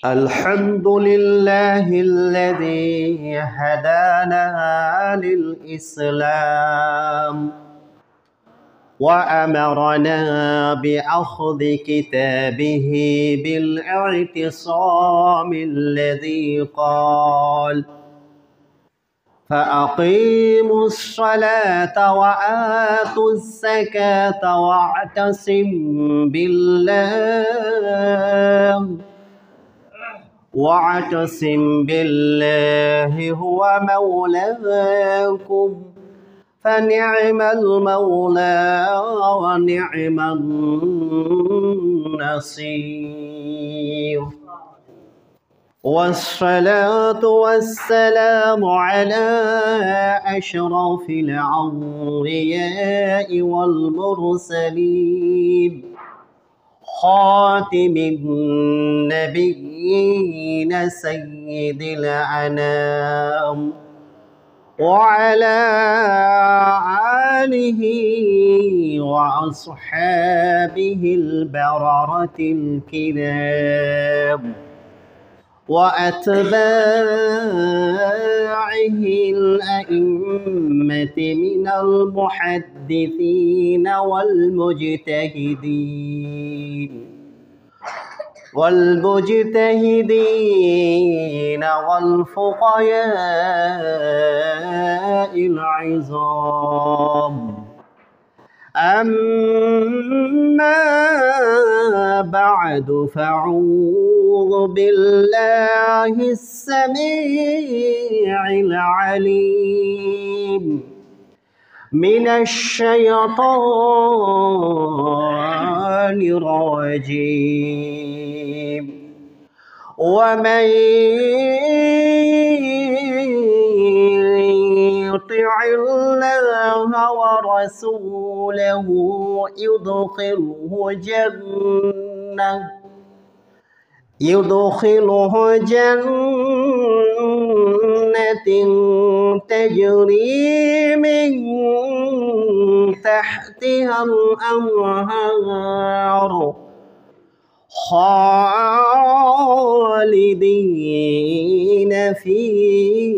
الحمد لله الذي هدانا للإسلام وأمرنا بأخذ كتابه بالاعتصام الذي قال فأقيموا الصلاة وآتوا الزكاة واعتصم بالله هو مولاكم فنعم المولى ونعم النصير والصلاة والسلام على أشرف الأنبياء والمرسلين خاتم النبيين سيد الأنام وعلى آله وأصحابه البررة الكرام وأتباعه الأئمة من المحدثين والمجتهدين والفقهاء العظام أما بعد فأعوذ بالله السميع العليم من الشيطان الرجيم ومن يطع الله ورسوله يدخله جنة تجري من تحتها الأنهار خالدين فيها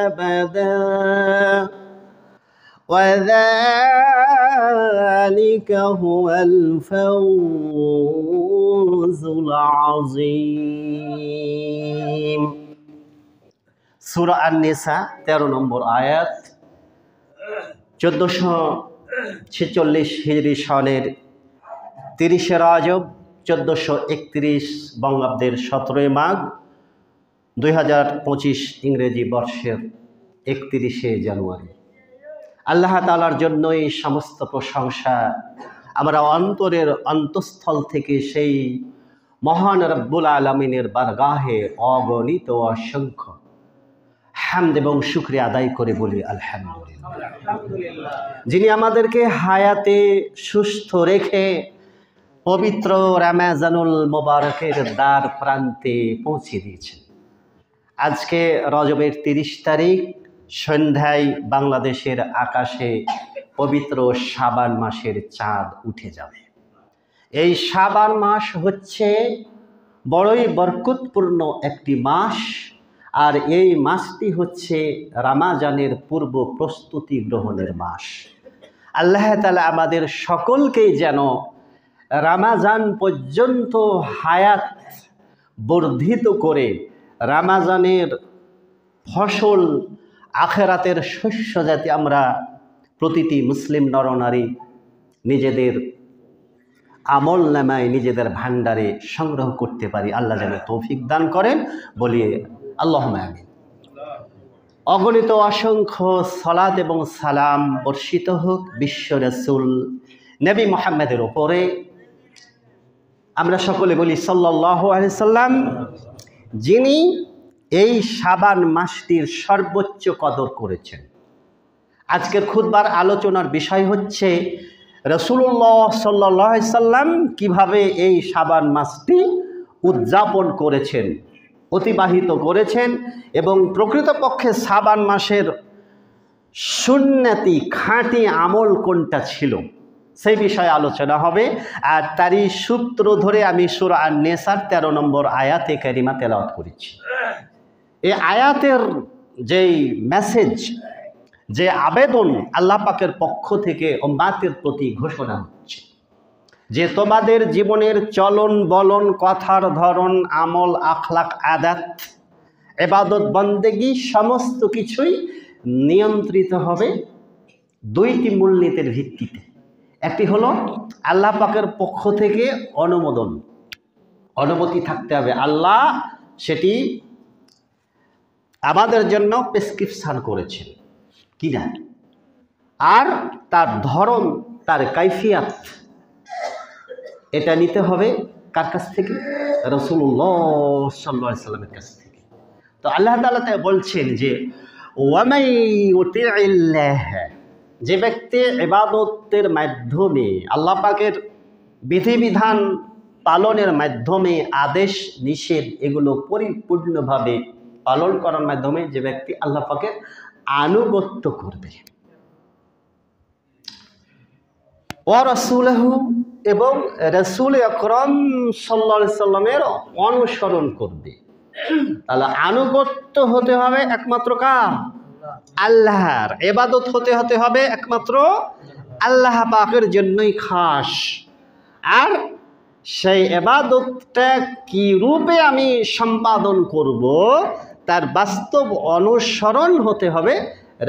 أبدا وذلك هو الفوز العظيم সূরা আন-নিসা 13 নম্বর আয়াত 1446 হিজরি সনের 30 রজব 1431 বঙ্গাব্দের 17 মাঘ 2025 ইংরেজি বর্ষের 31 জানুয়ারি। আল্লাহ তাআলার জন্যই সমস্ত প্রশংসা। আমরা অন্তরের অন্তঃস্থল থেকে সেই মহান রব্বুল আলামিনের বারগাহে অগণিত অসংখ্য হামদ এবং শুকরিয়া আদায় করে বলি আলহামদুলিল্লাহ, যিনি আমাদেরকে হায়াতে সুস্থ রেখে পবিত্র রমজানুল মুবারকের দ্বার প্রান্তে পৌঁছে দিয়েছেন। আজকে রজবের 30 তারিখ সন্ধ্যায় বাংলাদেশের আকাশে পবিত্র শাবান মাসের চাঁদ উঠে যাবে। এই শাবান মাস হচ্ছে বড়ই বরকতপূর্ণ একটি মাস, আর এই মাসটি হচ্ছে রমজানের পূর্ব প্রস্তুতি গ্রহণের মাস। আল্লাহ তাআলা আমাদের সকলকেই যেন রমজান পর্যন্ত হায়াত বর্ধিত করে রমজানের ফসল আখিরাতের শস্য যাতে আমরা প্রতিটি মুসলিম নরনারী নিজেদের আমল নামায় নিজেদের ভান্ডারে সংগ্রহ করতে পারি। আল্লাহ যেন তৌফিক দান করেন, বলি আল্লাহুম্মা আমিন। অগণিত অসংখ্য সালাত এবং সালাম বর্ষিত হোক বিশ্ব রাসূল নবী মুহাম্মদের উপরে। আমরা সকলে বলি সাল্লাল্লাহু আলাইহি সাল্লাম, যিনি এই শাবান মাসটির সর্বোচ্চ কদর করেছেন। আজকের খুতবার আলোচনার বিষয় হচ্ছে রাসূলুল্লাহ সাল্লাল্লাহু আলাইহি সাল্লাম কিভাবে এই শাবান মাসটি উদযাপন করেছেন, অতিবাহিত করেছেন, এবং প্রকৃতপক্ষে শাবান মাসের সুন্নতি খাঁটি আমল কোনটা ছিল, সেই বিষয়ে আলোচনা হবে। আর তারই সূত্র ধরে আমি সূরা আন-নিসার 13 নম্বর আয়াতে কারিমা তেলাওয়াত করেছি। এই আয়াতের যেই মেসেজ, যে আবেদন আল্লাহ পাকের পক্ষ থেকে উম্মাতের প্রতি ঘোষণা হচ্ছে যে তোমাদের জীবনের চলন বলন, কথার ধরন, আমল, আখলাক, আদাত, ইবাদত, বন্দেগী সমস্ত কিছুই নিয়ন্ত্রিত হবে দুইটি মূলনীতির ভিত্তিতে। একটি হলো আল্লাহ পাকের পক্ষ থেকে অনুমতি থাকতে হবে, আল্লাহ সেটি আমাদের জন্য প্রেসক্রিপশন করেছেন কিনা, আর তার ধরন, তার কাইফিয়াত, এটা নিতে হবে কার কাছ থেকে? রাসূলুল্লাহ সাল্লাল্লাহু আলাইহি ওয়াসাল্লামের কাছ থেকে। তো আল্লাহ তাআলা তাই বলছেন যে ওয়ামাই ইউতিইল্লাহ, যে ব্যক্তি ইবাদতের মাধ্যমে আল্লাহ পাকের বিধিবিধান পালনের মাধ্যমে, আদেশ নিষেধ এগুলো পরিপূর্ণভাবে পালন করার মাধ্যমে যে ব্যক্তি আল্লাহ পাকের আনুগত্য করবে, ও রাসূলহু, এবং রাসূল আকরাম সাল্লাল্লাহু আলাইহি সাল্লামের অনুসরণ করবে, তাহলে আনুগত্য হতে হবে একমাত্র কার? আল্লাহর। ইবাদত হতে হবে একমাত্র আল্লাহ পাকের জন্যই খাস। আর সেই ইবাদতটা কি রূপে আমি সম্পাদন করব, তার বাস্তব অনুসরণ হতে হবে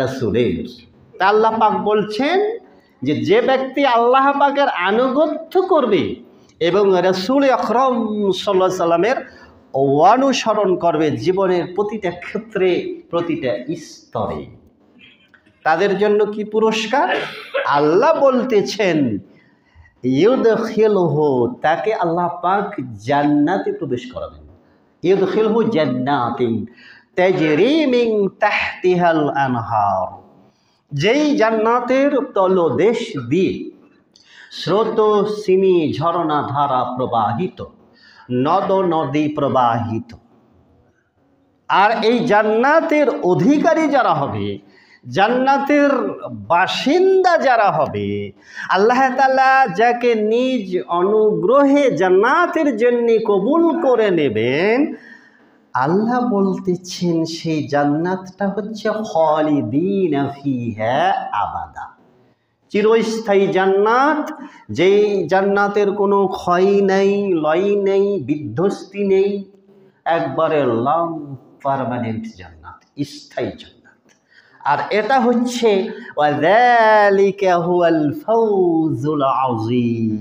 রাসূলের। তা আল্লাহ পাক বলছেন যে যে ব্যক্তি আল্লাহ পাকের আনুগত্য করবে এবং রাসূল আকরাম সাল্লাল্লাহু আলাইহি সাল্লামের অনুসরণ করবে জীবনের প্রতিটা ক্ষেত্রে, প্রতিটা স্তরে, তাদের জন্য কি পুরস্কার? আল্লাহ বলতেছেন ইউদখিলহু, তাকে আল্লাহ পাক জান্নাতে প্রবেশ করাবেন। ইউদখিলহু জান্নাতিন তাজরি মিন তাহতিহাল আনহার, যেই জান্নাতের তলদেশ দিয়ে স্রোত, সিমি, ঝরনা ধারা প্রবাহিত, নদ নদী প্রবাহিত। আর এই জান্নাতের অধিকারী যারা হবে, জান্নাতের বাসিন্দা যারা হবে, আল্লাহ তাআলা যাকে নিজ অনুগ্রহে জান্নাতের জন্য কবুল করে নেবেন, আল্লাহ বলতেছেন সেই জান্নাতটা হচ্ছে খালিদিনা ফিহা আবাদা, চিরস্থায়ী জান্নাত, যেই জান্নাতের কোনো ক্ষয় নেই, লয় নেই, বিধ্বস্তি নেই, একবারে লং পার্মানেন্ট জান্নাত, স্থায়ী জান্নাত। আর এটা হচ্ছে ওয়াযালিকা হুয়াল ফাওজুল আযীম,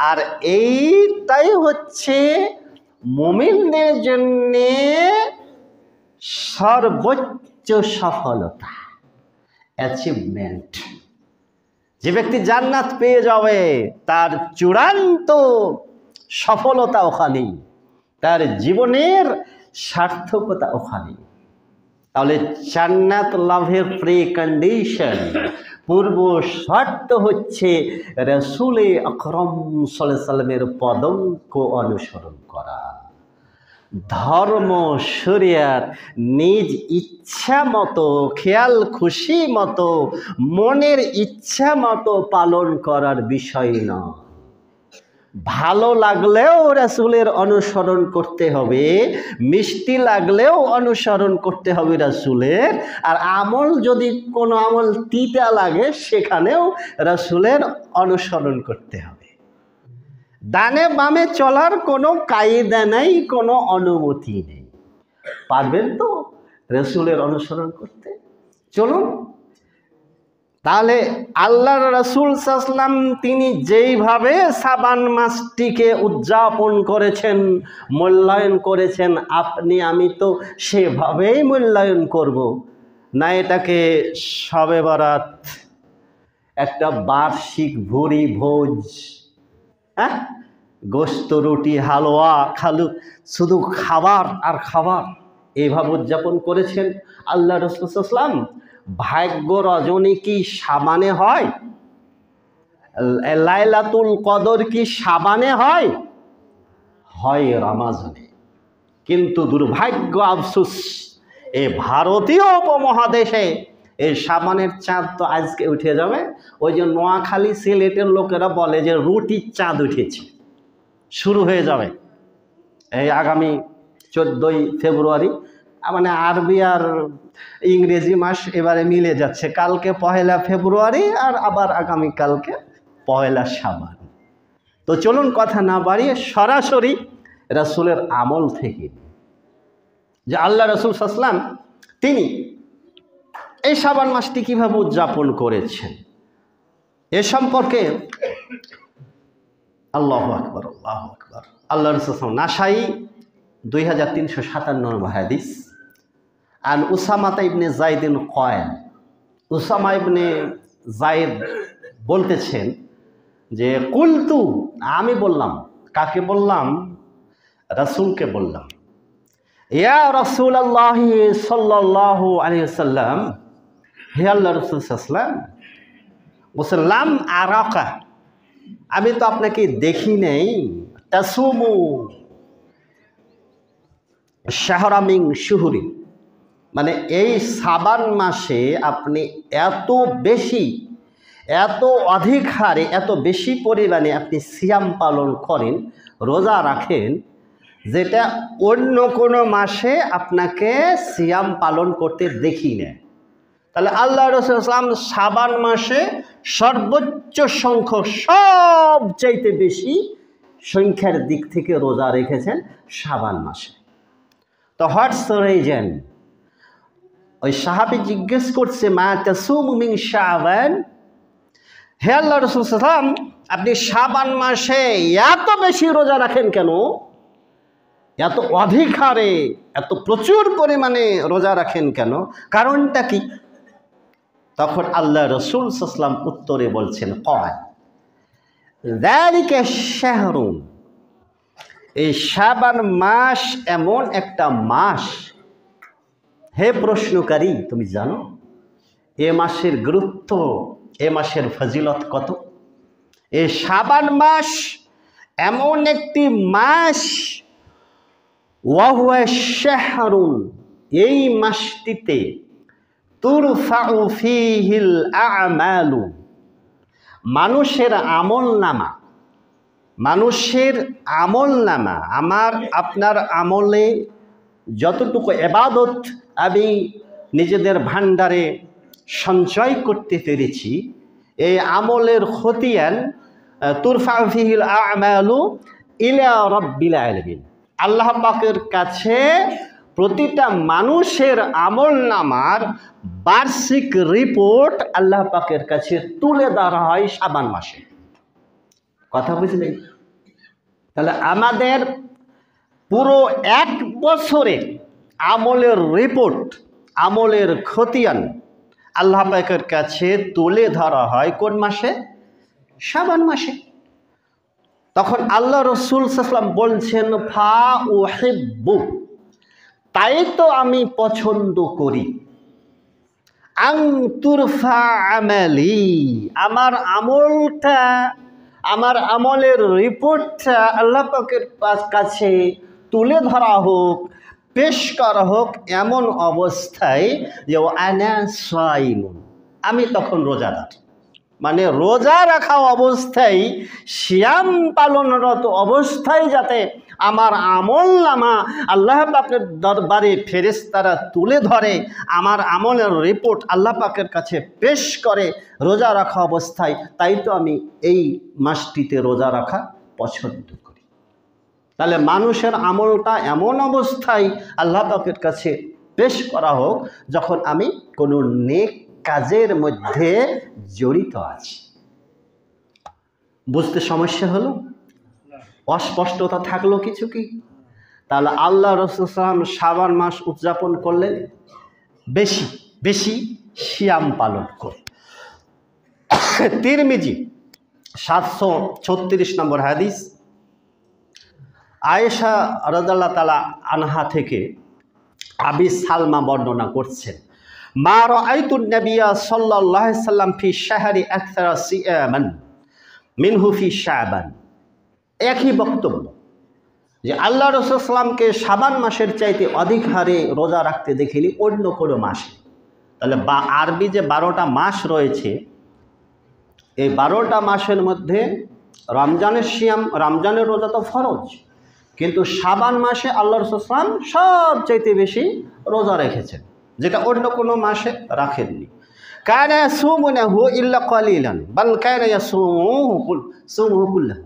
আর এইটাই হচ্ছে মুমিনদের জন্য সর্বোচ্চ সফলতা, অ্যাচিভমেন্ট। যে ব্যক্তি জান্নাত পেয়ে যাবে তার চূড়ান্ত সফলতা ওখানেই, তার জীবনের সার্থকতা ওখানেই। তাহলে জান্নাত লাভের প্রি কন্ডিশন, পূর্ব শর্ত হচ্ছে রাসূল আকরাম সাল্লাল্লাহু আলাইহি সাল্লামের পদঙ্ক অনুসরণ করা, ধর্ম শরিয়াত নিজ ইচ্ছা মতো, খেয়াল খুশি মতো, মনের ইচ্ছা মতো পালন করার বিষয় নয়। ভালো লাগলেও রাসূলের অনুসরণ করতে হবে, মিষ্টি লাগলেও অনুসরণ করতে হবে রাসূলের, আর আমল যদি কোনো আমল তিতা লাগে সেখানেও রাসূলের অনুসরণ করতে হবে। ডানে বামে চলার কোনো কায়দা নেই, কোনো অনুমতি নেই। পারবেন তো রাসূলের অনুসরণ করতে? চলুন তাহলে আল্লাহর রাসূল সাল্লাল্লাহু আলাইহি ওয়াসাল্লাম তিনি যেইভাবে শাবান মাসটিকে উদযাপন করেছেন, মূল্যায়ন করেছেন, আপনি আমি তো সেভাবেই মূল্যায়ন করব না। এটাকে শবে বরাত, একটা বার্ষিক ভুরি ভোজ, হ্যাঁ, গোস্ত, রুটি, হালুয়া, শুধু খাবার আর খাবার, এইভাবে উদযাপন করেছেন আল্লাহ রাসূল সাল্লাল্লাহু আলাইহি ওয়াসাল্লাম। ভাগ্য রজনী কি শাবানে হয়? লাইলাতুল কদর কি শাবানে হয়? হয় রমজানে। কিন্তু দুর্ভাগ্য, আফসোস, এ ভারতীয় উপমহাদেশে এই সাবানের চাঁদ তো আজকে উঠে যাবে। ওই যে নোয়াখালী সিলেটের লোকেরা বলে যে রুটির চাঁদ উঠেছে, শুরু হয়ে যাবে এই আগামী 14ই ফেব্রুয়ারি। মানে আরবি আর ইংরেজি মাস এবারে মিলে যাচ্ছে, কালকে 1 ফেব্রুয়ারি আর আবার আগামীকালকে 1 শাবান। তো চলুন কথা না বাড়িয়ে সরাসরি রাসূলের আমল থেকে, যে আল্লাহ রাসূল সাল্লাল্লাহু আলাইহি ওয়াসাল্লাম তিনি এই শাবান মাসটি কীভাবে উদযাপন করেছেন এ সম্পর্কে আল্লাহু আকবার, আল্লাহু আকবার। আল্লাহ রাসূল নাসাই 2357 হাদিস। আন উসামা ইবনে যায়েদ কয়েল, উসামা ইবনে যায়েদ বলতেছেন যে কুলতু, আমি বললাম, কাকে বললাম? রাসূলকে বললাম, ইয়া রাসূলুল্লাহ সাল্লাল্লাহু আলাইহি ওয়াসাল্লাম, হে আল্লাহর রাসূল সাল্লাল্লাহু আলাইহি ওয়াসাল্লাম, বললাম আরাকা, আমি তো আপনাকে দেখি নেই, তাসুমু শাহরা মিন শুহুরি, মানে এই শাবান মাসে আপনি এত বেশি, এত অধিক হারে, এত বেশি পরিমাণে আপনি সিয়াম পালন করেন, রোজা রাখেন, যেটা অন্য কোনো মাসে আপনাকে সিয়াম পালন করতে দেখি না। তাহলে আল্লাহ রাসূল সাল্লাল্লাহু আলাইহি ওয়াসাল্লাম শাবান মাসে সর্বোচ্চ সংখ্যক, সবচাইতে বেশি সংখ্যার দিক থেকে রোজা রেখেছেন শাবান মাসে। তো হোয়াটস দ্য রিজন? ওই সাহাবী জিজ্ঞেস করছে, মা তাসুমু মিন শাবান, হে আল্লাহ রাসূল সাল্লাল্লাহু আলাইহি ওয়াসাল্লাম, আপনি শাবান মাসে এত বেশি রোজা রাখেন কেন, এত অধিক হারে, এত প্রচুর পরিমাণে রোজা রাখেন কেন, কারণটা কি? তখন আল্লাহ রাসূল সাল্লাল্লাহু আলাইহি ওয়াসাল্লাম উত্তরে বলছেন, কয় যালিকা শাহরুন, এই শাবান মাস এমন একটা মাস, হে প্রশ্নকারী, তুমি জানো এ মাসের গুরুত্ব, এ মাসের ফজিলত কত? এই শাবান মাস এমন একটি মাস, ওয়াহুয়া শাহরুন, এই মাসটিতে তুরফাউ ফীহিল আ'মালু, মানুষের আমলনামা, মানুষের আমলনামা, আমার আপনার আমলে যতটুকু ইবাদত আমি নিজেদের ভান্ডারে সঞ্চয় করতে পেরেছি, এই আমলের খতিয়ান তুরফাউ ফীহিল আ'মালু ইলা রাব্বিল আলামিন, আল্লাহ পাকের কাছে প্রতিটা মানুষের আমলনামার বার্ষিক রিপোর্ট আল্লাহ পাকের কাছে তুলে ধরা হয় শাবান মাসে। কথা বুঝলেন? তাহলে আমাদের পুরো 1 বছরের আমলের রিপোর্ট, আমলের খতিয়ান আল্লাহ পাকের কাছে তুলে ধরা হয় কোন মাসে? শাবান মাসে। তখন আল্লাহ রাসূল সাল্লাল্লাহু আলাইহি ওয়াসাল্লাম বলছেন, ফা উহিব্বু, তাই তো আমি পছন্দ করি, আন তুরফা আমালি, আমার আমলটা, আমার আমলের রিপোর্টটা আল্লাহ পাকের কাছে তুলে ধরা হোক, পেশ করা হোক এমন অবস্থায় যে আনা সাইমুন, আমি তখন রোজাদার, মানে রোজা রাখা অবস্থায়, সিয়াম পালনরত অবস্থায় যাতে আমার আমলনামা আল্লাহ পাকের দরবারে ফেরেশতারা তুলে ধরে, আমার আমলের রিপোর্ট আল্লাহ পাকের কাছে পেশ করে রোজা রাখা অবস্থায়, তাই তো আমি এই মাসটিতে রোজা রাখা পছন্দ করি। তাহলে মানুষের আমলটা এমন অবস্থায় আল্লাহ পাকের কাছে পেশ করা হোক যখন আমি কোনো নেক কাজের মধ্যে জড়িত আছি। বুঝতে সমস্যা হলো? অস্পষ্টতা থাকলো কিছু কি? তাহলে আল্লাহ রাসূল সাল্লাল্লাহু আলাইহি ওয়াসাল্লাম শাবান মাস উদযাপন করলেন বেশি বেশি সিয়াম পালন করে। তিরমিজি 736 নম্বর হাদিস, আয়েশা রাদিয়াল্লাহু তাআলা আনহা থেকে আবি সালমা বর্ণনা করছেন, মা রাআইতুন নাবিয়্যা সাল্লাল্লাহু আলাইহি ওয়াসাল্লাম ফি শাহরি আকসারা সিয়ামান মিনহু ফি শাবান। একই বক্তব্য যে আল্লাহ রাসূল সাল্লাল্লাহু আলাইহি ওয়াসাল্লামকে শাবান মাসের চাইতে অধিক হারে রোজা রাখতে দেখিনি অন্য কোনো মাসে। তাহলে আরবি যে 12টা মাস রয়েছে, এই 12টা মাসের মধ্যে রমজানের সিয়াম, রমজানের রোজা তো ফরজ, কিন্তু শাবান মাসে আল্লাহ রাসূল সাল্লাল্লাহু আলাইহি ওয়াসাল্লাম সবচাইতে বেশি রোজা রেখেছেন, যেটা অন্য কোনো মাসে রাখেননি। কানা ইয়াসুমুনাহু ইল্লা কালিলান বাল কানা ইয়াসুমুহু কুল্লাহু।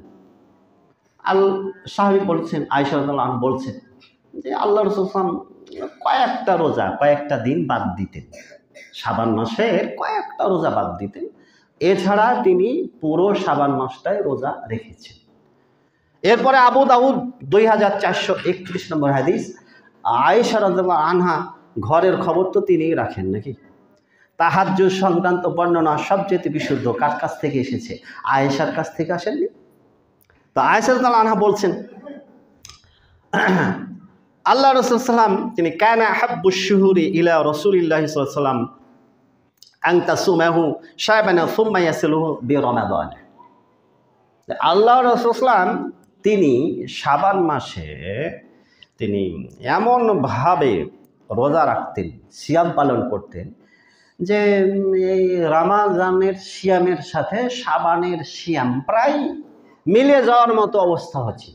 সাহাবী বলছেন, আয়েশা রাদিয়াল্লাহু আনহা বলছেন যে আল্লাহ রাসূল সাল্লাল্লাহু আলাইহি ওয়াসাল্লাম কয়েকটা রোজা, কয়েকটা দিন বাদ দিতেন, শাবান মাসের কয়েকটা রোজা বাদ দিতেন, এছাড়া তিনি পুরো শাবান মাসটাই রোজা রেখেছেন। এরপরে আবু দাউদ 2431 নম্বর হাদিস, আয়েশা রাদিয়াল্লাহু আনহা ঘরের খবর তো তিনিই রাখেন নাকি? তাহাজ্জুদ সংক্রান্ত বর্ণনা সবচেয়ে বিশুদ্ধ কার কাছ থেকে এসেছে? আয়েশার কাছ থেকে আসেননি? তো আয়েশা রাদিয়াল্লাহু আনহা বলছেন আল্লাহ রাসূল সাল্লাম তিনি কানা হাব্বুশ শুহুরি ইলা রাসূলিল্লাহি সাল্লাল্লাহু আলাইহি ওয়াসাল্লাম আন তাসুমাহু শাবানা সুম্মা ইয়াসিলুহু বিরমাদান। আল্লাহ রাসূল সাল্লাম তিনি শাবান মাসে তিনি এমনভাবে রোজা রাখতেন, সিয়াম পালন করতেন যে এই রমাজানের সিয়ামের সাথে শাবানের সিয়াম প্রায় মিলে যাওয়ার মতো অবস্থা হচ্ছিল।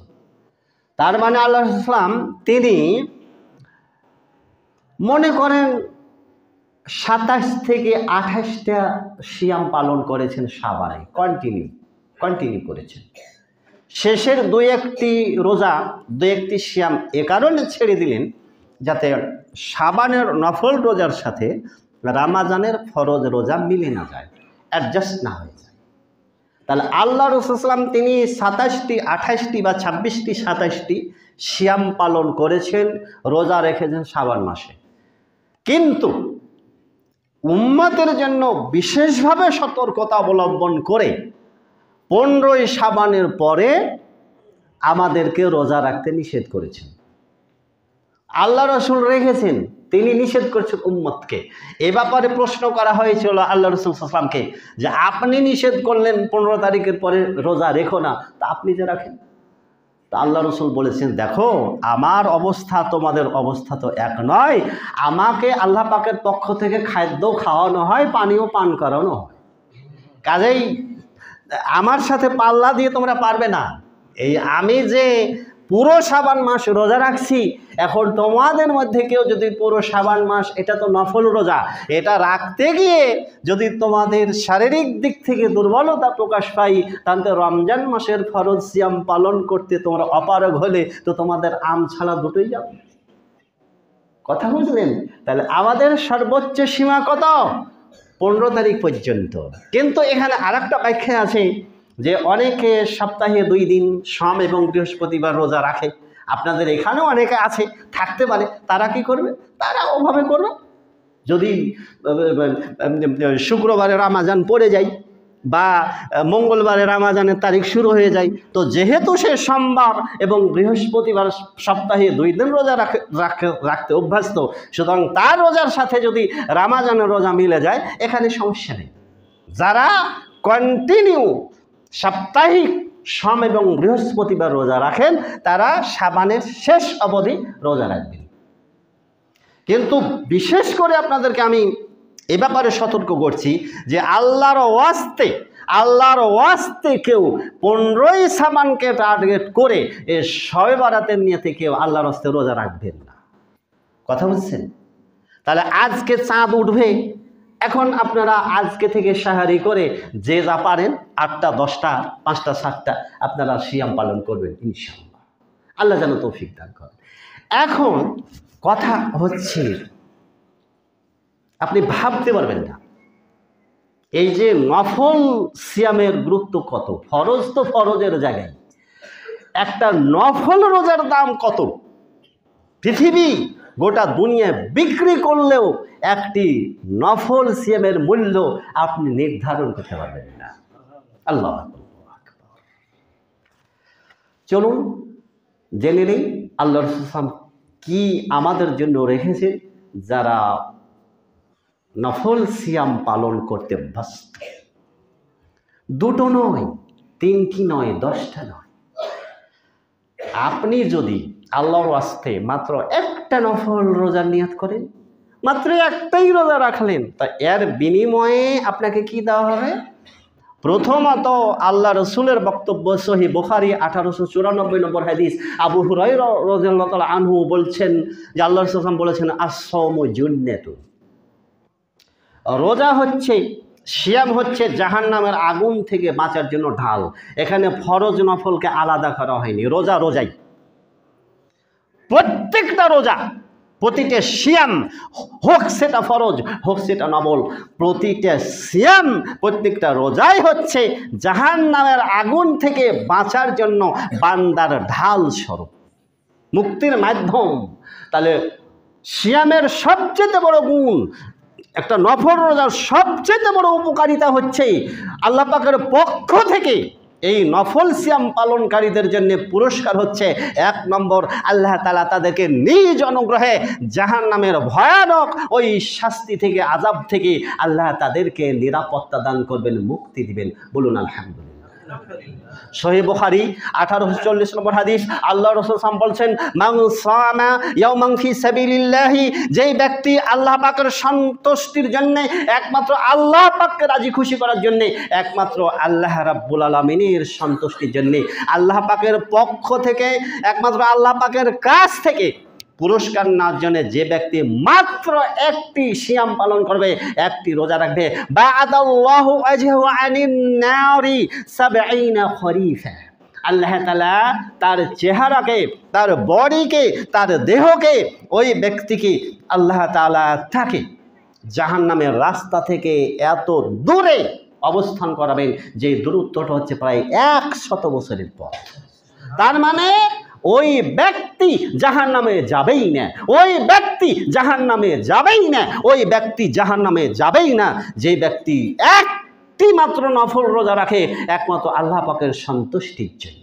তার মানে আল্লাহ রাসূল সাল্লাম তিনি মনে করেন 27 থেকে 28টা সিয়াম পালন করেছেন শাবানে, কন্টিনিউ করেছেন। শেষের 2-1টি রোজা, 2-1টি সিয়াম এ কারণে ছেড়ে দিলেন যাতে শাবানের নফল রোজার সাথে রমজানের ফরজ রোজা মিলে না যায়, অ্যাডজাস্ট না হয়ে যায়। তাহলে আল্লাহ রাসূল সাল্লাল্লাহু আলাইহি ওয়াসাল্লাম তিনি 27টি, 28টি বা 26টি, 27টি সিয়াম পালন করেছেন, রোজা রেখেছেন শাবান মাসে। কিন্তু উম্মতের জন্য বিশেষভাবে সতর্কতা অবলম্বন করে 15ই শাবানের পরে আমাদেরকে রোজা রাখতে নিষেধ করেছেন। আল্লাহ রাসূল রেখেছেন, তিনি নিষেধ করছেন উম্মতকে। এ ব্যাপারে প্রশ্ন করা হয়েছিল আল্লাহ রাসূল সাল্লাল্লাহু আলাইহি ওয়াসাল্লামকে যে আপনি নিষেধ করলেন 15 তারিখের পরে রোজা রেখো না, তা আপনি যে রাখেন। তা আল্লাহ রাসূল বলেছেন, দেখো আমার অবস্থা তোমাদের অবস্থা তো এক নয়, আমাকে আল্লাহ পাকের পক্ষ থেকে খাদ্য খাওয়ানো হয়, পানীয় পান করানো হয়, কাজেই আমার সাথে পাল্লা দিয়ে তোমরা পারবে না। এই আমি যে পুরো শাবান মাস রোজা রাখছি, এখন তোমাদের মধ্যে কেউ যদি পুরো শাবান মাস, এটা তো নফল রোজা, এটা রাখতে গিয়ে যদি তোমাদের শারীরিক দিক থেকে দুর্বলতা প্রকাশ পাই, তাহলে রমজান মাসের ফরজ সিয়াম পালন করতে তোমরা অপারগ হলে তো তোমাদের আম ছাড়া দুটোই যাবে। কথা বুঝলেন? তাহলে আমাদের সর্বোচ্চ সীমা কত? 15 তারিখ পর্যন্ত। কিন্তু এখানে আরেকটা ব্যাখ্যা আছে যে অনেকে সপ্তাহে 2 দিন সোম এবং বৃহস্পতিবার রোজা রাখে, আপনাদের এখানেও অনেকে আছে, থাকতে পারে। তারা কি করবে? তারা ওভাবে করবে। যদি শুক্রবারে রমজান পড়ে যায় বা মঙ্গলবারে রমজানের তারিখ শুরু হয়ে যায়, তো যেহেতু সে সোমবার এবং বৃহস্পতিবার সপ্তাহে 2 দিন রোজা রাখতে অভ্যস্ত, সুতরাং তার রোজার সাথে যদি রমজানের রোজা মিলে যায়, এখানে সমস্যা নেই। যারা কন্টিনিউ সাপ্তাহিক সোম এবং বৃহস্পতিবার রোজা রাখেন, তারা শাবানের শেষ অবধি রোজা রাখবেন। কিন্তু বিশেষ করে আপনাদেরকে আমি এ ব্যাপারে সতর্ক করছি যে আল্লাহর ওয়াস্তে কেউ 15ই শাবানকে টার্গেট করে এ শবে বরাতের নিয়তে কেউ আল্লাহর ওয়াস্তে রোজা রাখবেন না। কথা বুঝছেন? তাহলে আজকে চাঁদ উঠবে, এখন আপনারা আজকে থেকে সাহারি করে যে যা পারেন 8টা, 10টা, 5টা, 7টা আপনারা সিয়াম পালন করবেন ইনশাআল্লাহ। আল্লাহ যেন তৌফিক দান করেন। এখন কথা হচ্ছে, আপনি ভাবতে পারবেন না এই যে নফল সিয়ামের গুরুত্ব কত। ফরজ তো ফরজের জায়গায়, একটা নফল রোজার দাম কত। পৃথিবী গোটা দুনিয়া বিক্রি করলেও একটি নফল সিয়ামের মূল্য আপনি নির্ধারণ করতে পারবেন না। আল্লাহ আকবার। চলুন জেনে নেই আল্লাহ রাসূল কি আমাদের জন্য রেখেছে যারা নফল সিয়াম পালন করতে ব্যস্ত। 2টো নয়, 3টি নয়, 10টা নয়। আপনি যদি আল্লাহর ওয়াস্তে মাত্র একটা নফল রোজার নিয়ত করেন, মাত্র একটাই রোজা রাখলেন, তা এর বিনিময়ে আপনাকে কি দেওয়া হবে? প্রথমত আল্লাহ রসুলের বক্তব্য, সহিহ বুখারী 1894 নম্বর হাদিস, আবু হুরায়রা রাদিয়াল্লাহু তাআলা আনহু বলছেন যে আল্লাহ রাসূল বলেছেন, আস-সাওমু জুন্নাতুন, রোজা হচ্ছে, সিয়াম হচ্ছে জাহান্নামের আগুন থেকে বাঁচার জন্য ঢাল। এখানে ফরজ নফলকে আলাদা করা হয়নি, রোজা রোজাই। প্রত্যেকটা রোজা, প্রতিটা সিয়াম, হোক সেটা ফরজ হোক সেটা নফল, প্রতিটা সিয়াম, প্রত্যেকটা রোজাই হচ্ছে জাহান্নামের আগুন থেকে বাঁচার জন্য বান্দার ঢাল স্বরূপ, মুক্তির মাধ্যম। তাহলে সিয়ামের সবচেয়ে বড় গুণ, একটা নফল রোজার সবচেয়ে বড় উপকারিতা হচ্ছে আল্লাহ পাকের পক্ষ থেকে এই নফল সিয়াম পালনকারীদের জন্য পুরস্কার হচ্ছে 1 নম্বর, আল্লাহ তাআলা তাদেরকে নিজ অনুগ্রহে জাহান্নামের ভয়ানক ওই শাস্তি থেকে, আযাব থেকে আল্লাহ তাদেরকে নিরাপত্তা দান করবেন, মুক্তি দিবেন। বলুন আলহামদুলিল্লাহ। সহিহ বুখারী 1840 নম্বর হাদিস, আল্লাহ রাসূল সাল্লাল্লাহু আলাইহি ওয়াসাল্লাম বলছেন, মান সামা ইয়াওমান ফি সাবিলিল্লাহি, যেই ব্যক্তি আল্লাহ পাকের সন্তুষ্টির জন্য, একমাত্র আল্লাহ পাককে রাজি খুশি করার জন্য, একমাত্র আল্লাহ রাব্বুল আলামিনের সন্তুষ্টির জন্য, আল্লাহ পাকের পক্ষ থেকে, একমাত্র আল্লাহ পাকের কাছ থেকে পুরস্কার নেওয়ার জন্য যে ব্যক্তি মাত্র একটি সিয়াম পালন করবে, একটি রোজা রাখবে, বা'দাল্লাহু ওয়াজহু আনিন নারি 70 খরিফা, আল্লাহ তাআলা তার চেহারাকে, তার বডিকে, তার দেহকে, ওই ব্যক্তিকে আল্লাহ তাআলা তাকে জাহান্নামের রাস্তা থেকে এত দূরে অবস্থান করাবেন যে দূরত্বটা হচ্ছে প্রায় 100 বছরের পথ। তার মানে ওই ব্যক্তি জাহান্নামে যাবেই না, ওই ব্যক্তি জাহান্নামে যাবেই না, ওই ব্যক্তি জাহান্নামে যাবেই না যে ব্যক্তি একটি মাত্র নফল রোজা রাখে একমাত্র আল্লাহ পাকের সন্তুষ্টির জন্য।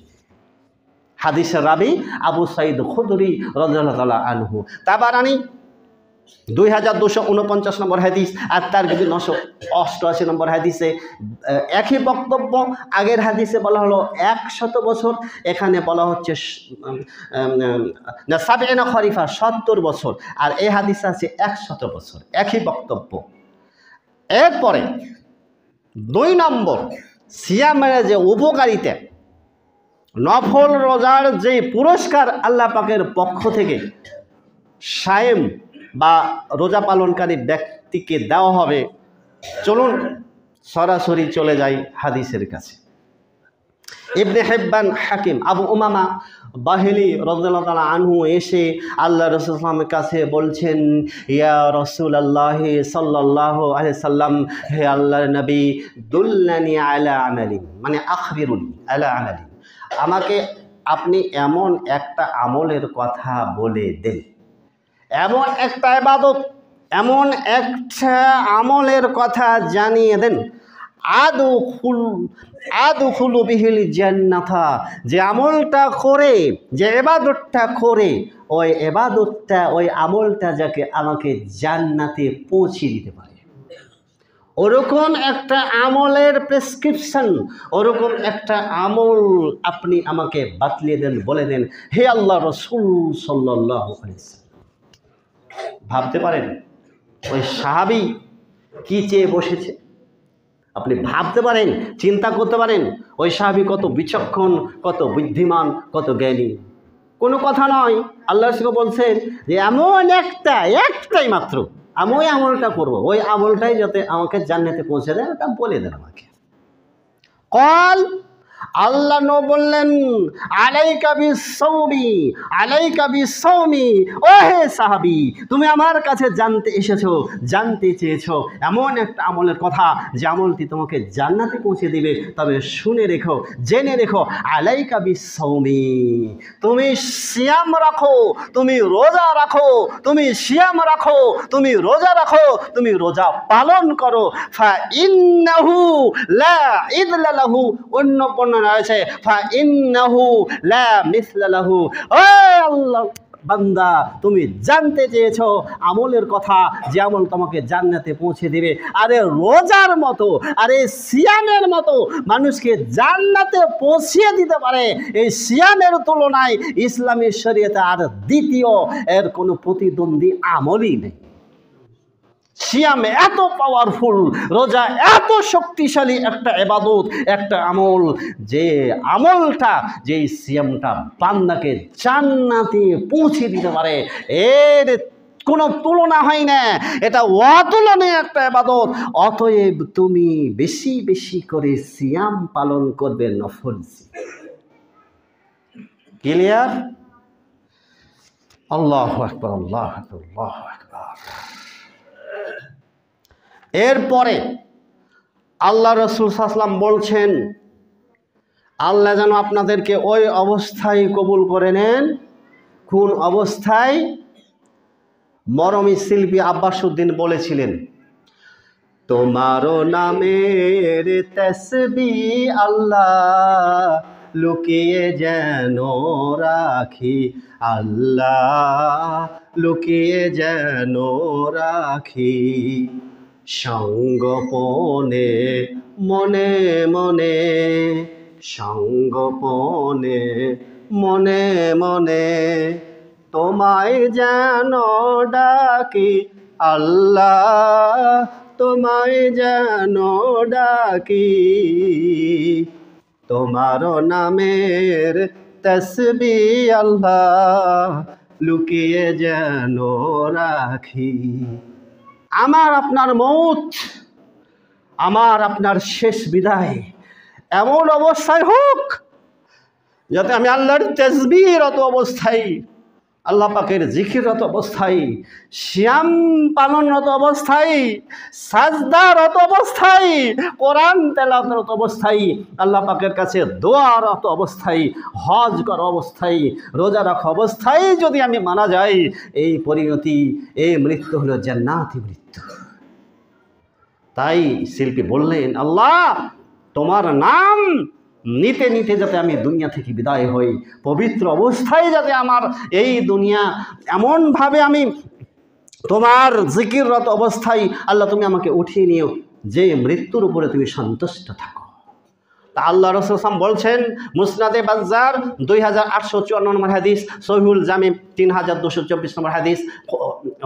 হাদিসের রাবি আবু সাঈদ খুদরি রাদিয়াল্লাহু তাআলা আনহু। তাবারানী 2249 নম্বর হাদিস, আর তার 988 নম্বর হাদিসে একই বক্তব্য। আগের হাদিসে বলা হলো 100 বছর, এখানে বলা হচ্ছে 70 খরিফা, 70 বছর, আর এই হাদিসে আছে 100 বছর, একই বক্তব্য। এরপরে 2 নম্বর, সিয়ামের যে উপকারিতা, নফল রোজার যে পুরস্কার আল্লাহ পাকের পক্ষ থেকে সায়েম বা রোজা পালনকারী ব্যক্তিকে দেওয়া হবে। চলুন সরাসরি চলে যাই হাদিসের কাছে। ইবনে হিব্বান হাকিম, আবু উমামা বাহিলি রাদিয়াল্লাহু তাআলা আনহু এসে আল্লাহ রাসূল সাল্লাল্লাহু আলাইহি ওয়াসাল্লামের কাছে বলছেন, ইয়া রাসূলুল্লাহ সাল্লাল্লাহু আলাইহি সাল্লাম, হে আল্লাহর নবী, দুল্লানি আলা আমালিন, মানে আখবিরুনি আলা আমালিন, আমাকে আপনি এমন একটা আমলের কথা বলে দেন, এমন একটা ইবাদত, এমন একটা আমলের কথা জানিয়ে দেন, আদখুলু বিহিল জান্নাতা, যে আমলটা করে, যে ইবাদতটা করে, ওই ইবাদতটা, ওই আমলটা যাকে আমাকে জান্নাতে পৌঁছে দিতে পারে, ওরকম একটা আমলের প্রেসক্রিপশন, ওরকম একটা আমল আপনি আমাকে বাতলিয়ে দেন, বলে দেন, হে আল্লাহ রাসূল সাল্লাল্লাহু আলাইহি ওয়াসাল্লাম। ভাবতে পারেন ওই সাহাবী কি চেয়ে বসেছে? আপনি ভাবতে পারেন, চিন্তা করতে পারেন ওই সাহাবী কত বিচক্ষণ, কত বুদ্ধিমান, কত জ্ঞানী। কোনো কথা নয়, আল্লাহ রাসূল বলছেন যে এমন একটাই মাত্র আমি ওই আমলটা করবো, ওই আমলটাই যাতে আমাকে জান্নাতে পৌঁছে দেয়, ওটা বলে দেন আমাকে। কল, আল্লাহ নবী বললেন, আলাইকা বিসসাওমি, আলাইকা বিসসাওমি, ও হে সাহাবী, তুমি আমার কাছে জানতে চেয়েছো এমন একটা আমলের কথা, যে আমলটি তোমাকে জান্নাতে পৌঁছে দিবে। তবে শুনে রেখো, জেনে রেখো, আলাইকা বিসসাওমি, তুমি সিয়াম রাখো, তুমি রোজা রাখো, তুমি সিয়াম রাখো, তুমি রোজা রাখো, তুমি রোজা পালন করো। ফা ইন্নাহু লা ইদলা লাহু, অন্য বর্ণনা আছে ফা ইন্নাহু লা মিসলা লাহু। ও আল্লাহ বান্দা, তুমি জানতে চেয়েছো আমলের কথা, যে আমল তোমাকে জান্নাতে পৌঁছে দিবে। আরে রোজার মতো, আরে সিয়ামের মতো মানুষকে জান্নাতে পৌঁছিয়ে দিতে পারে, এই সিয়ামের তুলনায় ইসলামী শরীয়তে আর দ্বিতীয় এর কোনো প্রতিদ্বন্দ্বী আমলই নেই। সিয়াম এত পাওয়ারফুল, রোজা এত শক্তিশালী একটা ইবাদত, একটা আমল, যে আমলটা, যেই সিয়ামটা বান্দাকে জান্নাতে পৌঁছে দিতে পারে, এর কোনো তুলনা হয় না। এটা অতুলনীয় একটা ইবাদত। অতএব তুমি বেশি বেশি করে সিয়াম পালন করবে, নফল। ক্লিয়ার? আল্লাহু আকবার, আল্লাহু আকবার, আল্লাহু আকবার। এরপরে আল্লাহ রাসূল সাল্লাল্লাহু আলাইহি ওয়াসাল্লাম বলছেন, আল্লাহ যেন আপনাদেরকে ওই অবস্থায় কবুল করে নেন। কোন অবস্থায়? মরমী শিল্পী আব্বাস উদ্দিন বলেছিলেন, তোমারও নামের তাসবিহ আল্লাহ লুকিয়ে যেন রাখি, আল্লাহ লুকিয়ে যেন রাখি, সঙ্গোপনে মনে মনে, সঙ্গোপনে মনে মনে, তোমায় যেন ডাকি আল্লাহ, তোমায় যেন ডাকি, তোমার নামের তাসবিহ আল্লাহ লুকিয়ে যেন রাখি। আমার আপনার মৌত, আমার আপনার শেষ বিদায় এমন অবস্থায় হোক যাতে আমি আল্লাহর তাসবিহরত অবস্থায়, আল্লাহ পাকের জিকিররত অবস্থায়, সিয়াম পালনরত অবস্থায়, সাজদারত অবস্থায়, কোরআন তেলাওয়াতরত অবস্থায়, আল্লাহ পাকের কাছে দোয়ারত অবস্থায়, হজ করা অবস্থায়, রোজা রাখা অবস্থায় যদি আমি মারা যাই, এই পরিণতি, এই মৃত্যু হলো জান্নাতি মৃত্যু। তাই শিল্পী বললেন, আল্লাহ তোমার নাম নিতে নিতে যাতে আমি দুনিয়া থেকে বিদায় হই, পবিত্র অবস্থায় যাতে আমার এই দুনিয়া, এমনভাবে আমি তোমার জিকিররত অবস্থায় আল্লাহ তুমি আমাকে উঠিয়ে নিও যে মৃত্যুর উপরে তুমি সন্তুষ্ট থাকো। তা আল্লাহ রাসূল সাল্লাল্লাহু আলাইহি ওয়াসাল্লাম বলছেন, মুসনাদে বাজ্জার 2854 নম্বর হাদিস, সহিহুল জামি 3224 নম্বর হাদিস,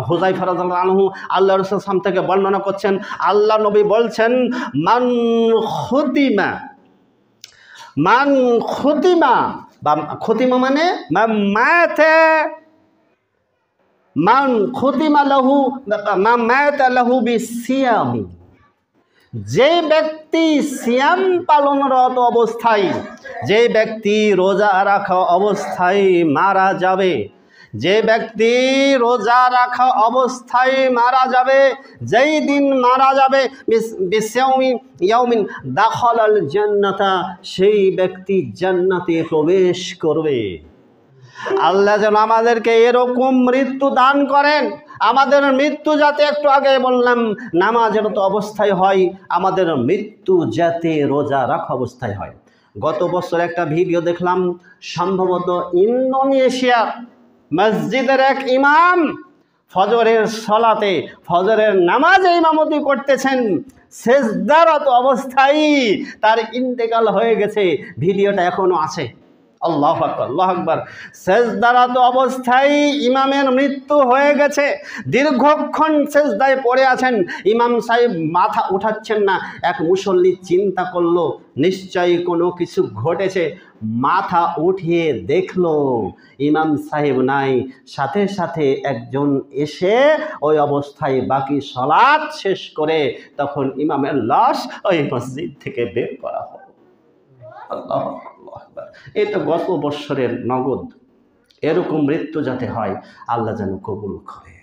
হুযায়ফা রাদিয়াল্লাহু আনহু আল্লাহ রাসূল সাল্লাল্লাহু আলাইহি ওয়াসাল্লাম থেকে বর্ণনা করছেন, আল্লাহ নবী বলছেন, মান খুতিমা, মান খুতিমা, বা খুতিমা মানে মাতে, মান খুতিমা লাহু, মাতা লাহু বিসিয়ামি, যে ব্যক্তি সিয়াম পালনরত অবস্থায়, যে ব্যক্তি রোজা রাখা অবস্থায় মারা যাবে, যে ব্যক্তি রোজা রাখা অবস্থায় মারা যাবে, যেই দিন মারা যাবে, বিসিয়ামি ইয়াউমিন দাখালাল জান্নাতা, সেই ব্যক্তি জান্নাতে প্রবেশ করবে। আল্লাহ যেন আমাদেরকে এরকম মৃত্যু দান করেন। আমাদের মৃত্যু যাতে, একটু আগে বললাম নামাজের তো অবস্থায় হয়, আমাদের মৃত্যু যাতে রোজা রাখা অবস্থায় হয়। গত বছর একটা ভিডিও দেখলাম, সম্ভবত ইন্দোনেশিয়া মসজিদের এক ইমাম ফজরের সলাতে, ফজরের নামাজে ইমামতি করতেছেন, সেজদারত অবস্থায় তার ইন্তেকাল হয়ে গেছে। ভিডিওটা এখনো আছে। আল্লাহু আকবার, আল্লাহু আকবার। সেজদারত অবস্থায় ইমামের মৃত্যু হয়ে গেছে, দীর্ঘক্ষণ সেজদায় পড়ে আছেন, ইমাম সাহেব মাথা উঠাচ্ছেন না। এক মুসল্লি চিন্তা করলো নিশ্চয়ই কোনো কিছু ঘটেছে, মাথা উঠিয়ে দেখলো ইমাম সাহেব নাই। সাথে সাথে একজন এসে ওই অবস্থায় বাকি সালাত শেষ করে তখন ইমামের লাশ ওই মসজিদ থেকে বের করা হলো। আল্লাহ, এই তো গত বৎসরের নগদ। এরকম মৃত্যু যাতে হয় আল্লাহ যেন কবুল করে।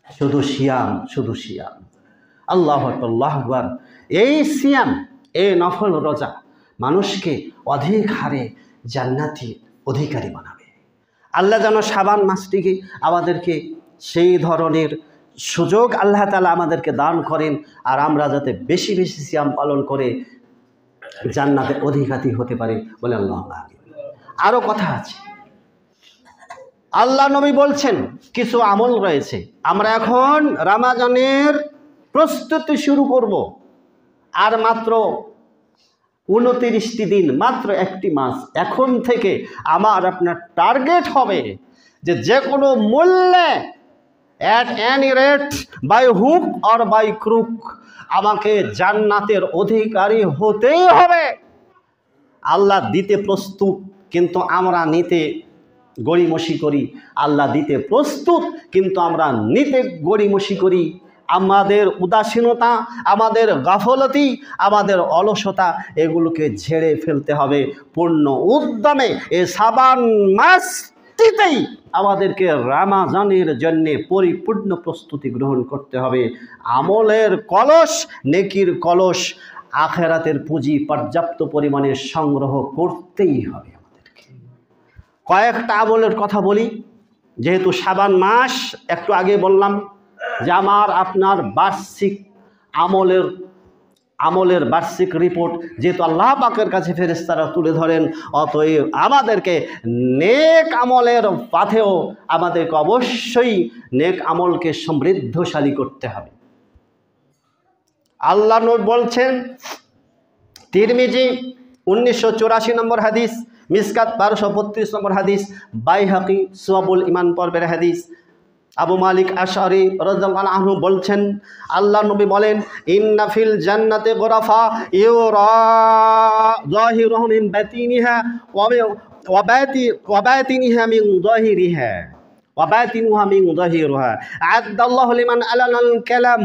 শুধু সিয়াম, শুধু সিয়াম। আল্লাহু আকবার, আল্লাহু আকবার। এই সিয়াম, এই নফল রোজা মানুষকে অধিক হারে জান্নাতি অধিকারী বানাবে। আল্লাহ যেন শাবান মাসটিকে আমাদেরকে সেই ধরনের সুযোগ আল্লাহ তাআলা আমাদেরকে দান করেন, আর আমরা যাতে বেশি বেশি সিয়াম পালন করে জান্নাতের অধিকারী হতে পারে বলে আল্লাহ আমিন। আরও কথা আছে, আল্লাহ নবী বলছেন কিছু আমল রয়েছে। আমরা এখন রমজানের প্রস্তুতি শুরু করব, আর মাত্র 29টি দিন, মাত্র একটি মাস। এখন থেকে আমার আপনার টার্গেট হবে যে যে কোনো মূল্যে at any rate, by hook or by crook, আমাকে জান্নাতের অধিকারী হতেই হবে। আল্লাহ দিতে প্রস্তুত, কিন্তু আমরা নিতে গড়িমসি করি। আল্লাহ দিতে প্রস্তুত, কিন্তু আমরা নিতে গড়িমসি করি। আমাদের উদাসীনতা, আমাদের গাফলতি, আমাদের অলসতা, এগুলোকে ঝেড়ে ফেলতে হবে পূর্ণ উদ্যমে। এ শাবান মাসটিতেই আমাদেরকে রমজানের জন্যে পরিপূর্ণ প্রস্তুতি গ্রহণ করতে হবে। আমলের কলস, নেকির কলস, আখেরাতের পুঁজি পর্যাপ্ত পরিমাণে সংগ্রহ করতেই হবে আমাদেরকে। কয়েকটা আমলের কথা বলি, যেহেতু শাবান মাস, একটু আগে বললাম যে আমার আপনার বার্ষিক আমলের বার্ষিক রিপোর্ট যেহেতু আল্লাহ পাকের কাছে ফেরেশতারা তুলে ধরেন, অতএব আমাদেরকে নেক আমলের পাথেও আমাদেরকে অবশ্যই নেক আমলকে সমৃদ্ধশালী করতে হবে। আল্লাহ নবী বলছেন, তিরমিজি 1984 নম্বর হাদিস, মিসকাত 1232 নম্বর হাদিস, বাইহাকি সুয়াবুল ইমান পর্বের হাদিস। আবু মালিক আশআরি রাদিয়াল্লাহু আনহু বলছেন, আল্লাহ নবী বলেন, ইন্না ফিল জান্নাতি গুরাফা ইউরা যাহিরুহু মিন বাতিনিহা ওয়া বাতিনিহা মিন যাহিরিহা ওয়া বাতিনুহা মিন যাহিরিহা আ'আদাল্লাহু লিমান আলানাল কালাম।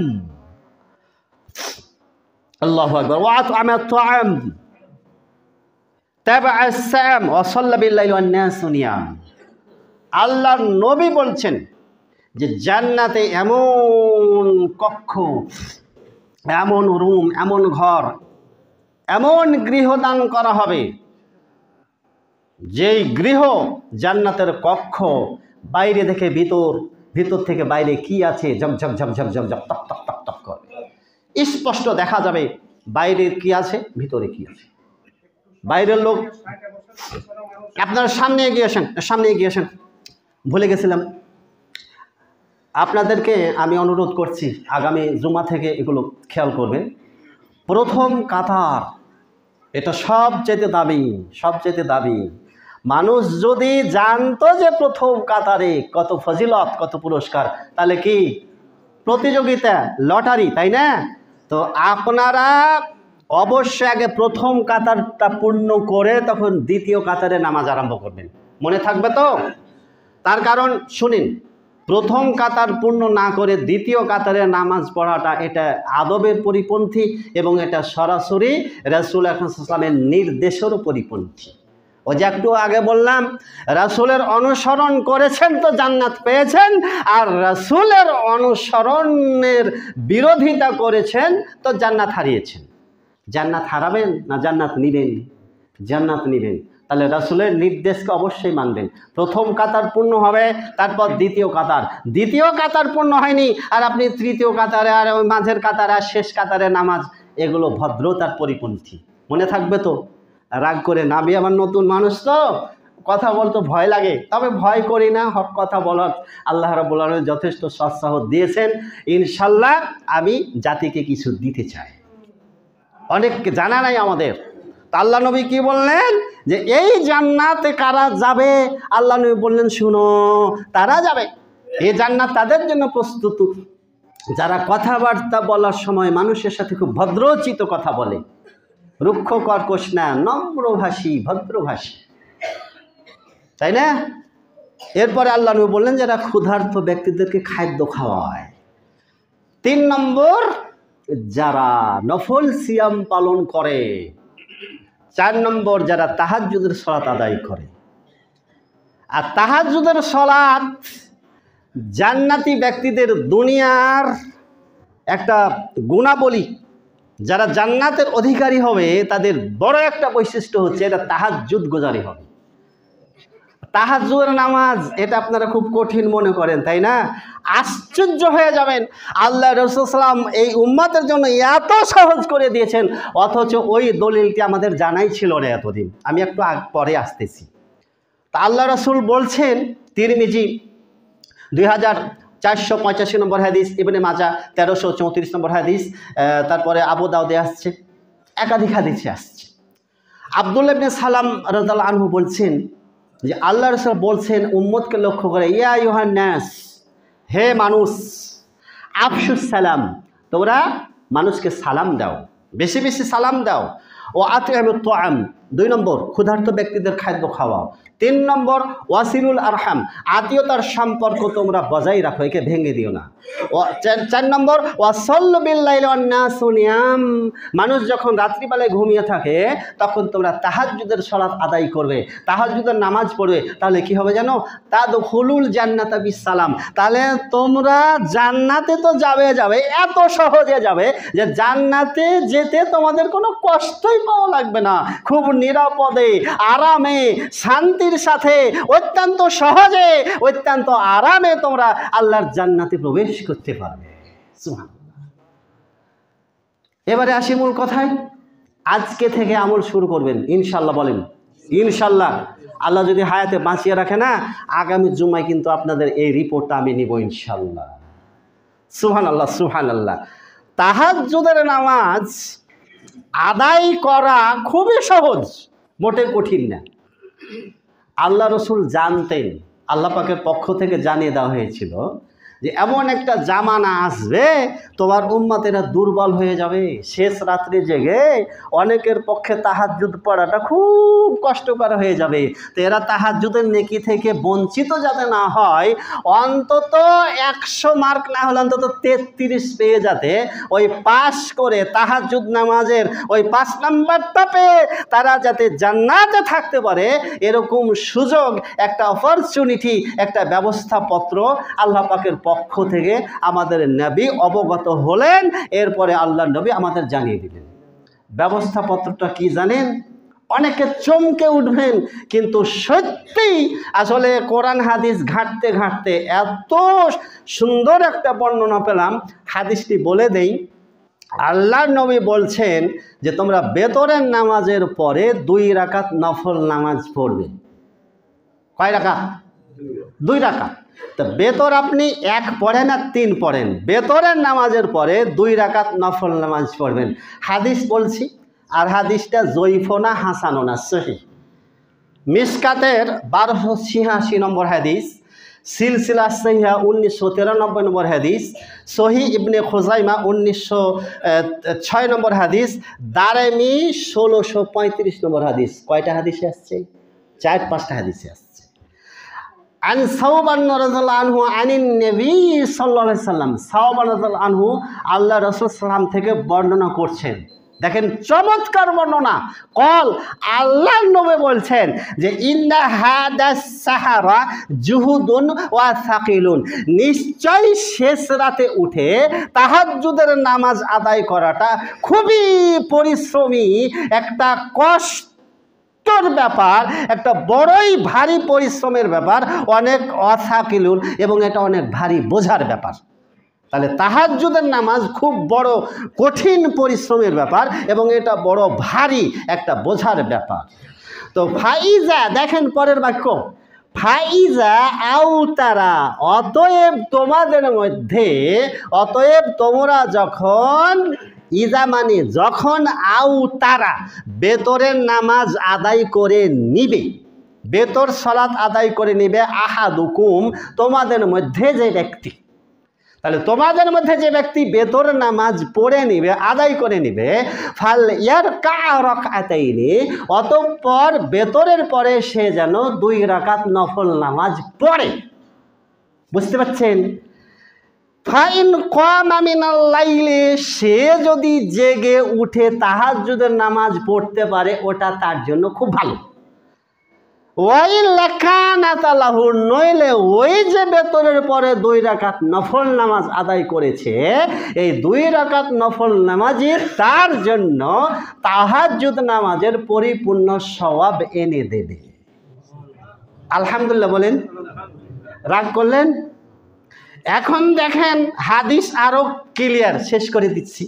আল্লাহু আকবার। ওয়া আত'আমা আত-তা'আম তাবা'a আস-সাম ওয়া সাল্লা বিল-লাইলি ওয়ান-নাসু নিয়াম। আল্লাহ নবী বলছেন যে জান্নাতে এমন কক্ষ, এমন রুম, এমন ঘর, এমন গৃহ দান করা হবে, যেই গৃহ, জান্নাতের কক্ষ, বাইরে থেকে ভিতর, ভিতর থেকে বাইরে কি আছে ঝকঝক ঝকঝক ঝকঝক টক টক টক টক করে স্পষ্ট দেখা যাবে বাইরে কি আছে, ভিতরে কি আছে। বাইরের লোক, আপনারা সামনে এগিয়ে আসেন, সামনে এগিয়ে আসেন, ভুলে গেছিলাম। আপনাদেরকে আমি অনুরোধ করছি আগামী জুমা থেকে এগুলো খেয়াল করবেন। প্রথম কাতার, এটা সবচেয়ে দামি, সবচেয়ে দামি। মানুষ যদি জানতো যে প্রথম কাতারে কত ফজিলত, কত পুরস্কার, তাহলে কি প্রতিযোগিতা, লটারি, তাই না? তো আপনারা অবশ্যই আগে প্রথম কাতারটা পূর্ণ করে তখন দ্বিতীয় কাতারে নামাজ আরম্ভ করবেন। মনে থাকবে তো? তার কারণ শুনিন, প্রথম কাতার পূর্ণ না করে দ্বিতীয় কাতারে নামাজ পড়াটা এটা আদবের পরিপন্থী এবং এটা সরাসরি রাসূল আকরাম সাল্লাল্লাহু আলাইহি ওয়াসাল্লামের নির্দেশেরও পরিপন্থী। ও যে একটু আগে বললাম, রাসূলের অনুসরণ করেছেন তো জান্নাত পেয়েছেন, আর রাসূলের অনুসরণের বিরোধিতা করেছেন তো জান্নাত হারিয়েছেন। জান্নাত হারাবেন না জান্নাত নিবেন? জান্নাত নিবেন। তাহলে রাসূলের নির্দেশকে অবশ্যই মানবেন। প্রথম কাতার পূর্ণ হবে, তারপর দ্বিতীয় কাতার। দ্বিতীয় কাতার পূর্ণ হয়নি আর আপনি তৃতীয় কাতারে আর ওই মাঝের কাতারে আর শেষ কাতারে নামাজ, এগুলো ভদ্রতার পরিপন্থী। মনে থাকবে তো? রাগ করে নাবি, আমার নতুন মানুষ তো কথা বলতে ভয় লাগে, তবে ভয় করি না, হক কথা বলার আল্লাহ রাব্বুল আলামিন যথেষ্ট সৎসাহস দিয়েছেন। ইনশাল্লাহ আমি জাতিকে কিছু দিতে চাই, অনেক জানা নাই আমাদের। আল্লাহ নবী কি বললেন যে এই জান্নাতে কারা যাবে? আল্লাহ নবী বললেন, শুনো, তারা যাবে, এই জান্নাত তাদের জন্য প্রস্তুত যারা কথাবার্তা বলার সময় মানুষের সাথে খুব ভদ্রচিত কথা বলে, রুক্ষ কর্কশ না, নম্রভাষী, ভদ্রভাষী, তাই না? এরপরে আল্লাহ নবী বললেন যারা ক্ষুধার্ত ব্যক্তিদেরকে খাদ্য খাওয়ায়। 3 নম্বর, যারা নফল সিয়াম পালন করে। 4 নম্বর, যারা তাহাজ্জুদের সালাত আদায় করে। আর তাহাজ্জুদের সালাত জান্নাতি ব্যক্তিদের দুনিয়ার একটা গুণাবলী। যারা জান্নাতের অধিকারী হবে তাদের বড় একটা বৈশিষ্ট্য হচ্ছে এটা তাহাজ্জুদ গুজারি হবে। তাহাজ্জুদের নামাজ, এটা আপনারা খুব কঠিন মনে করেন, তাই না? আশ্চর্য হয়ে যাবেন, আল্লাহ রাসূল সাল্লাল্লাহু আলাইহি ওয়াসাল্লাম এই উম্মতের জন্য এত সহজ করে দিয়েছেন, অথচ ওই দলিলটি আমাদের জানাই ছিল না এতদিন। আমি একটু পরে আসতেছি। তা আল্লাহ রাসূল বলছেন, তিরমিজি 2485 নম্বর হাদিস, ইবনে মাজাহ 1334 নম্বর হাদিস, তারপরে আবু দাউদে আসছে, একাধিক হাদিসে আসছে। আব্দুল্লাহ ইবনে সালাম রাদিয়াল্লাহু আনহু বলছেন যে আল্লাহ রাসূল বলছেন উম্মতকে লক্ষ্য করে, ইয়া আইয়ুহান নাস, হে মানুষ, আফসুস সালাম, তোমরা মানুষকে সালাম দাও, বেশি বেশি সালাম দাও। ও আতিআমুত তাআম, 2 নম্বর ক্ষুধার্ত ব্যক্তিদের খাদ্য খাওয়াও। 3 নম্বর ওয়াসিলুল আরহাম, আত্মীয়তার সম্পর্ক তোমরা বজায় রাখো, একে ভেঙে দিও না। 4 নম্বর ওয়াসাল্লু বিল্লাইলি ওয়ান নাসু নিয়াম, মানুষ যখন রাত্রিবেলায় ঘুমিয়ে থাকে তখন তোমরা তাহাজ্জুদের সালাত আদায় করবে, তাহাজ্জুদের নামাজ পড়বে, তাহলে কি হবে জানো? তাদখুলুল জান্নাতা বিসালাম, তাহলে তোমরা জান্নাতে তো যাবে, এত সহজে যাবে যে জান্নাতে যেতে তোমাদের কোনো কষ্টই পাওয়া লাগবে না, খুব নিরাপদে আরামে শান্তির সাথে অত্যন্ত সহজে অত্যন্ত আরামে তোমরা আল্লাহর জান্নাতে প্রবেশ করতে পারবে। সুবহানাল্লাহ। এবারে আসি মূল কথায়, আজকে থেকে আমল শুরু করবেন ইনশাল্লাহ। বলেন ইনশাল্লাহ। আল্লাহ যদি হায়াতে বাঁচিয়ে রাখে না, আগামী জুমায় কিন্তু আপনাদের এই রিপোর্টটা আমি নিব ইনশাল্লাহ। সুবহানাল্লাহ সুবহানাল্লাহ। তাহাজ্জুদের নামাজ আদায় করা খুবই সহজ, মোটে কঠিন না। আল্লাহ রসুল জানতেন, আল্লাহ পাকের পক্ষ থেকে জানিয়ে দেওয়া হয়েছিল যে এমন একটা জামানা আসবে তোমার উম্মতেরা দুর্বল হয়ে যাবে, শেষ রাত্রে জেগে অনেকের পক্ষে তাহাজ্জুদ পড়াটা খুব কষ্টকর হয়ে যাবে। তো এরা তাহাজ্জুদের নেকি থেকে বঞ্চিত যাতে না হয়, অন্তত 100 মার্ক না হলে অন্তত 33 পেয়ে যাতে ওই পাস করে তাহাজ্জুদ নামাজের ওই 5 নাম্বারটা পেয়ে তারা যাতে জান্নাতে থাকতে পারে, এরকম সুযোগ, একটা অপরচুনিটি, একটা ব্যবস্থাপত্র আল্লাহ পাকের পক্ষ থেকে আমাদের নবী অবগত হলেন। এরপরে আল্লাহ নবী আমাদের জানিয়ে দিলেন ব্যবস্থাপত্রটা কি জানেন? অনেকে চমকে উঠবেন, কিন্তু সত্যি আসলে কোরআন হাদিস ঘাঁটতে ঘাঁটতে এত সুন্দর একটা বর্ণনা পেলাম। হাদিসটি বলে দেই। আল্লাহ নবী বলছেন যে তোমরা বেতরের নামাজের পরে 2 রাকাত নফল নামাজ পড়বে। কয় রাকাত? 2 রাকাত। তো বেতর আপনি 1 পড়েন আর 3 পড়েন, বেতরের নামাজের পরে 2 রাকাত নফল নামাজ পড়বেন। হাদিস বলছি, আর হাদিসটা জয়ীফও না হাসানও না, সহিহ। মিশকাতের 1286 নম্বর হাদিস, সিলসিলা সহিহা 1993 নম্বর হাদিস, সহিহ ইবনে খুজাইমা 1906 নম্বর হাদিস, দারেমি 1635 নম্বর হাদিস। কয়টা হাদিসে আসছে? 4-5টা হাদিসে আসছে। আন সাওবান রাদিয়াল্লাহু আনহু আনিন নবী সাল্লাল্লাহু আলাইহি সাল্লাম, সাওবান রাদিয়াল্লাহু আনহু আল্লাহ রাসূল সাল্লাম থেকে বর্ণনা করছেন। দেখেন চমৎকার বর্ণনা। কল, আল্লাহ নবী বলছেন যে ইন্না হাদাস সাহারা জুহুদুন ওয়া সাকিলুন, নিশ্চয় শেষ রাতে উঠে তাহাজ্জুদের নামাজ আদায় করাটা খুবই পরিশ্রমী, একটা কষ্টের ব্যাপার, একটা বড়ই ভারী পরিশ্রমের ব্যাপার, অনেক অসাকিলুন, এবং এটা অনেক ভারী বোঝার ব্যাপার। তাহলে তাহাজ্জুদের নামাজ খুব বড় কঠিন পরিশ্রমের ব্যাপার এবং এটা বড় ভারী একটা বোঝার ব্যাপার। তো ফাইজা, দেখেন পরের বাক্য, ফাইজা আউতারা, অতএব তোমাদের মধ্যে, অতএব তোমরা যখন, ইজা মানে যখন, আউতারা বেতরের নামাজ আদায় করে নিবে, বেতর সালাত আদায় করে নিবে, আহাদুকুম তোমাদের মধ্যে যে ব্যক্তি, তাহলে তোমাদের মধ্যে যে ব্যক্তি বেতর নামাজ পড়ে নিবে, আদায় করে নিবে, ফাল ইয়ারকা রাকাতাইনি, অতঃপর বেতরের পরে সে যেন 2 রাকাত নফল নামাজ পড়ে। বুঝতে পারছেন? ফাইন কামা মিনাল লাইলি, সে যদি জেগে উঠে তাহাজ্জুদের নামাজ পড়তে পারে, ওটা তার জন্য খুব ভালো। ওই লেখানাতালাহু, নইলে ওই যে বেতরের পরে 2 রাকাত নফল নামাজ আদায় করেছে, এই 2 রাকাত নফল নামাজই তার জন্য তাহাজ্জুদ নামাজের পরিপূর্ণ সওয়াব এনে দেবে। আলহামদুলিল্লাহ বলেন। রাগ করলেন? এখন দেখেন হাদিস আরো ক্লিয়ার, শেষ করে দিচ্ছি।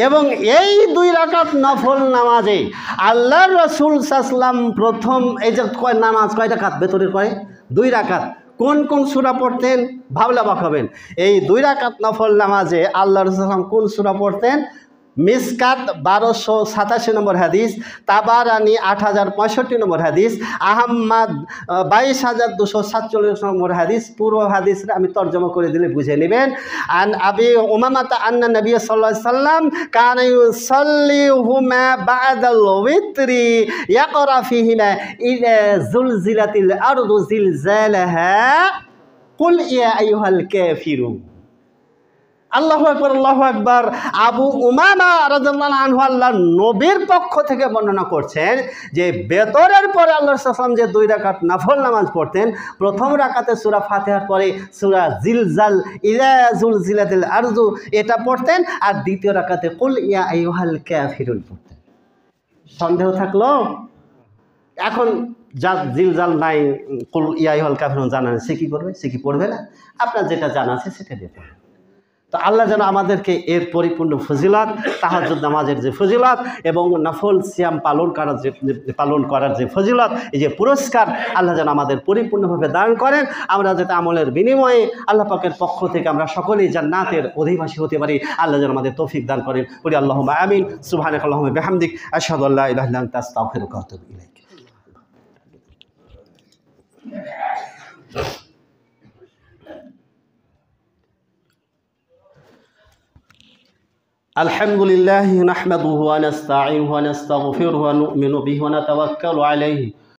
এবং এই 2 রাকাত নফল নামাজে আল্লাহ রসুল সাল্লাম প্রথম, এই যে নামাজ কয় রাকাত বেতরের পরে 2 রাকাত, কোন কোন সূরা পড়তেন? ভাবলে অবাক হবেন। এই 2 রাকাত নফল নামাজে আল্লাহ রসুল সাল্লাম কোন সূরা পড়তেন? মিসকাত 1287 নম্বর হাদিস, তাবারানি 8065 নম্বর হাদিস, আহম্মদ 22247 নম্বর হাদিস। পুরো হাদিস আমি তর্জমা করে দিলে বুঝে নেবেন। আন আবি উমামাতা আন্না নবী সাল্লাল্লাহু আলাইহি সাল্লাম কানা ইউসাল্লিহুমা বা'দাল ওয়িত্রি ইয়াকরা ফিহিমা ইযা যুলজিলাতিল আরদু জিলজালাহা কুল ইয়া আইয়ুহাল কাফিরুন। আল্লাহু আকবার, আল্লাহু আকবার। আবু উমামা রাদিয়াল্লাহু আনহু আল্লাহর নবীর পক্ষ থেকে বর্ণনা করছেন যে বেতরের পরে আল্লাহ সাল্লাল্লাহু আলাইহি ওয়াসাল্লাম যে 2 রাকাত নফল নামাজ পড়তেন, প্রথম রাকাতে সূরা ফাতিহার পরে সূরা জিলজাল ইযা যুলজিলাতিল আরদু এটা পড়তেন, আর দ্বিতীয় রাকাতে কুল ইয়া আইয়ুহাল কাফিরুন পড়তেন। সন্দেহ থাকলো? এখন যা জিলজাল নাই, কুল ইয়া আইয়ুহাল কাফিরুন জানা নেই, সে কি করবে? সে কি পড়বে না? আপনার যেটা জানা আছে সেটা দিতে হবে। তো আল্লাহ যেন আমাদেরকে এর পরিপূর্ণ ফজিলত, তাহাজ্জুদ নামাজের যে ফজিলত এবং নফল সিয়াম পালন করার যে ফজিলত, এই যে পুরস্কার, আল্লাহ যেন আমাদের পরিপূর্ণভাবে দান করেন। আমরা যাতে আমলের বিনিময়ে আল্লাহ পাকের পক্ষ থেকে আমরা সকলেই জান্নাতের অধিবাসী হতে পারি, আল্লাহ যেন আমাদের তৌফিক দান করেন। বলি আল্লাহুম্মা আমিন। সুবহানাকাল্লাহুম্মা বিহামদিক, আশহাদু আল্লা ইলাহা ইল্লা আনতা, আস্তাগফিরুকা ওয়া আতুবু ইলাইক। الحمد لله نحمده ونستعينه ونستغفره ونؤمن به ونتوكل عليه